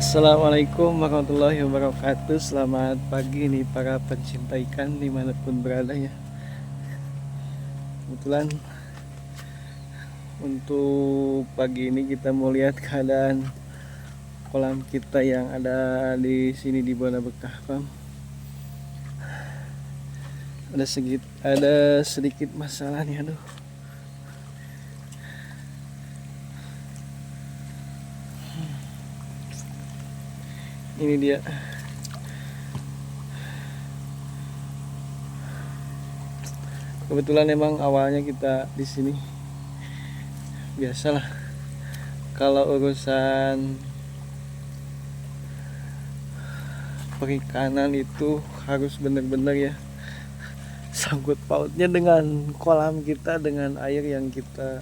Assalamualaikum warahmatullahi wabarakatuh. Selamat pagi nih para pencinta ikan dimanapun berada ya. Kebetulan untuk pagi ini kita mau lihat keadaan kolam kita yang ada di sini di Buana Bekah Farm. Ada sedikit masalah nih, aduh. Ini dia. Kebetulan emang awalnya kita di sini biasalah kalau urusan perikanan itu harus benar-benar ya sangkut pautnya dengan kolam kita, dengan air yang kita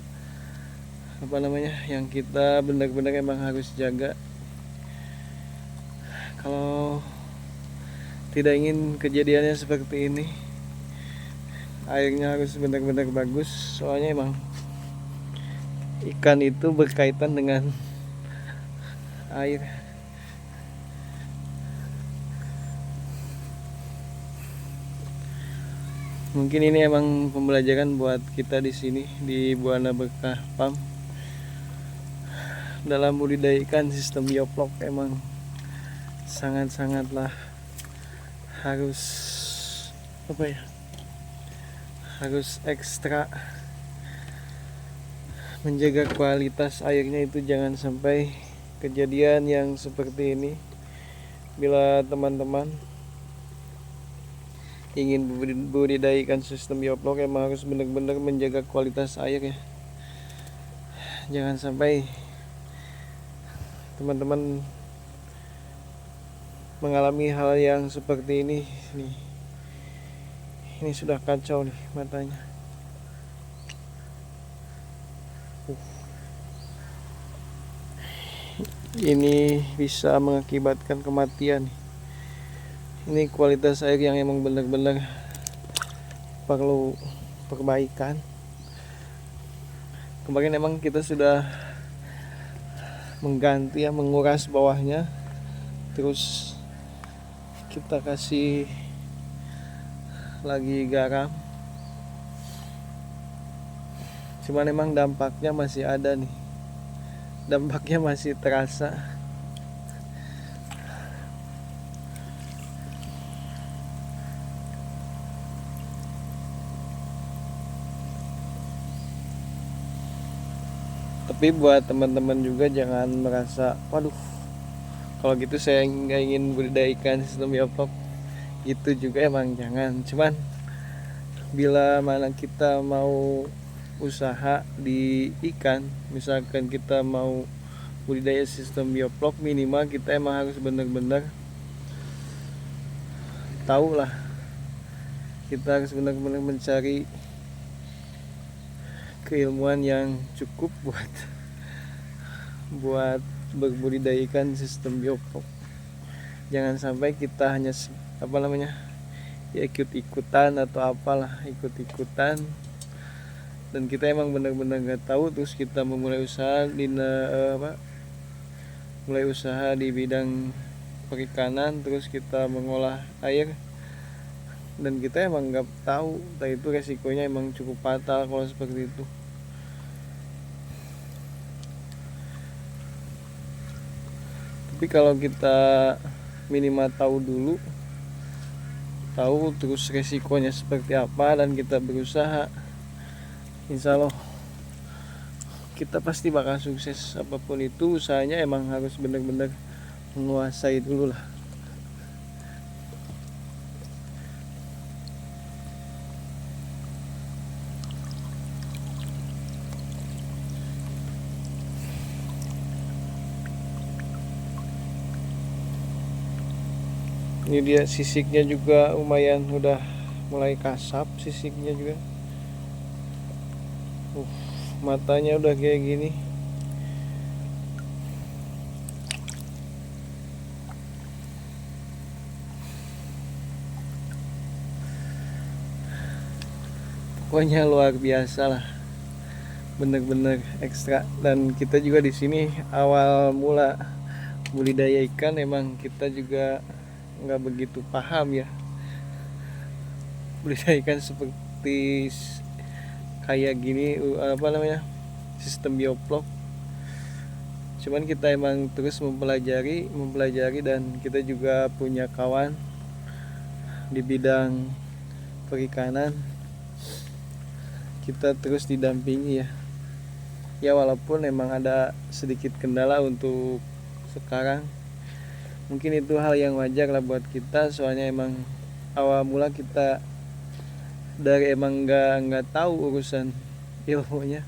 yang kita benar-benar emang harus jaga. Kalau tidak ingin kejadiannya seperti ini, airnya harus benar-benar bagus, soalnya emang ikan itu berkaitan dengan air. Mungkin ini emang pembelajaran buat kita di sini di Buana Bekah Farm. Dalam budidaya ikan sistem bioplok emang sangat-sangatlah harus harus ekstra menjaga kualitas airnya, itu jangan sampai kejadian yang seperti ini. Bila teman-teman ingin budidaya ikan sistem bioplok emang harus benar-benar menjaga kualitas air ya. Jangan sampai teman-teman mengalami hal yang seperti ini nih. Ini sudah kacau nih matanya. Ini bisa mengakibatkan kematian. Ini kualitas air yang emang benar-benar perlu perbaikan. Kemarin emang kita sudah mengganti menguras bawahnya, terus kita kasih lagi garam. Cuman emang dampaknya masih ada nih, dampaknya masih terasa. Tapi buat teman-teman juga jangan merasa, waduh, kalau gitu saya nggak ingin budidaya ikan sistem bioplok. Itu juga emang jangan. Cuman bila mana kita mau usaha di ikan, misalkan kita mau budidaya sistem bioplok, minimal kita emang harus benar-benar tahu lah. Kita harus benar-benar mencari keilmuan yang cukup buat berbudidaya ikan sistem bioplok. Jangan sampai kita hanya ya ikut-ikutan atau apalah, ikut-ikutan dan kita emang benar-benar nggak tahu, terus kita memulai usaha mulai usaha di bidang perikanan, terus kita mengolah air dan kita emang nggak tahu, itu resikonya emang cukup fatal kalau seperti itu. Tapi kalau kita minimal tahu dulu, tahu terus resikonya seperti apa, dan kita berusaha, insya Allah kita pasti bakal sukses. Apapun itu usahanya emang harus benar-benar menguasai dulu lah. Ini dia sisiknya juga lumayan udah mulai kasap sisiknya juga. Matanya udah kayak gini. Pokoknya luar biasa lah. Bener-bener ekstra. Dan kita juga di sini awal mula budidaya ikan emang kita juga nggak begitu paham ya, budidaya ikan seperti kayak gini, apa namanya, sistem bioflok. Cuman kita emang terus mempelajari dan kita juga punya kawan di bidang perikanan, kita terus didampingi ya. Ya walaupun emang ada sedikit kendala untuk sekarang, mungkin itu hal yang wajar lah buat kita, soalnya emang awal mula kita dari emang nggak tahu urusan ilmunya,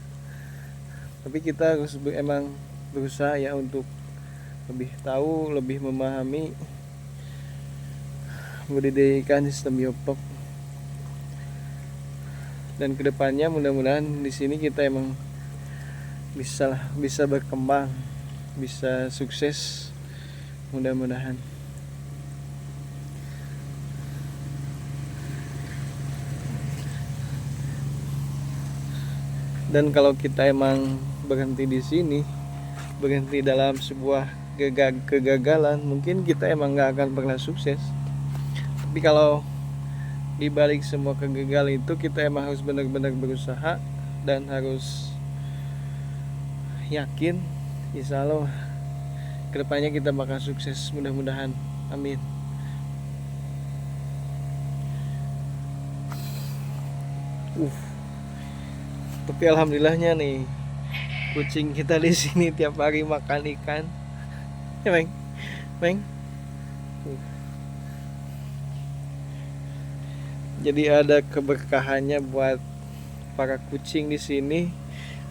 tapi kita harus emang berusaha ya untuk lebih tahu, lebih memahami budidaya ikan sistem bioflok. Dan kedepannya mudah-mudahan di sini kita emang bisa berkembang, bisa sukses, mudah-mudahan. Dan kalau kita emang berhenti di sini, berhenti dalam sebuah kegagalan, mungkin kita emang nggak akan pernah sukses. Tapi kalau di balik semua kegagalan itu, kita emang harus benar-benar berusaha dan harus yakin, insya Allah kedepannya kita bakal sukses, mudah-mudahan, amin. Tapi alhamdulillahnya nih, kucing kita di sini tiap hari makan ikan. Ya, Meng. Jadi ada keberkahannya buat para kucing di sini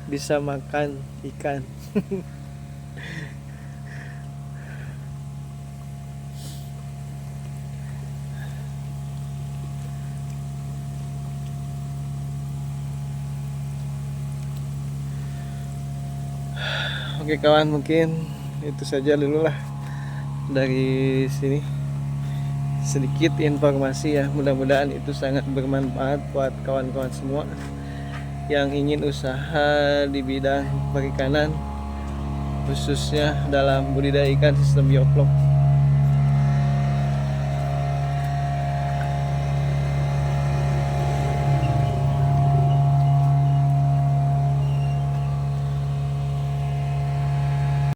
bisa makan ikan. Oke kawan, mungkin itu saja dulu lah dari sini, sedikit informasi ya, mudah-mudahan itu sangat bermanfaat buat kawan-kawan semua yang ingin usaha di bidang perikanan, khususnya dalam budidaya ikan sistem bioflok.